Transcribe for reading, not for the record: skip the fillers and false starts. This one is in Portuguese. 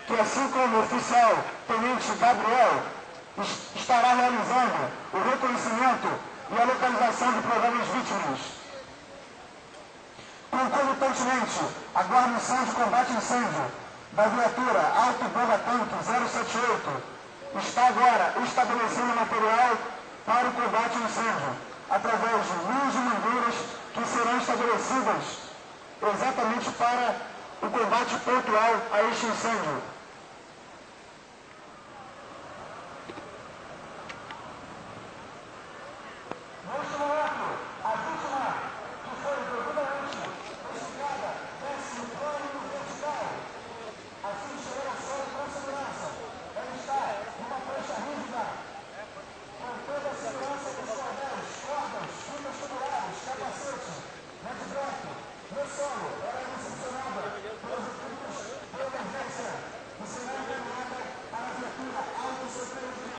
que, assim como o oficial Tenente Gabriel, estará realizando o reconhecimento e a localização de prováveis vítimas. Concomitantemente, a guarnição de combate a incêndio da viatura Alto Boa Tanque 078 está agora estabelecendo material para o combate ao incêndio, através de linhas de mangueiras que serão estabelecidas exatamente para o combate pontual a este incêndio.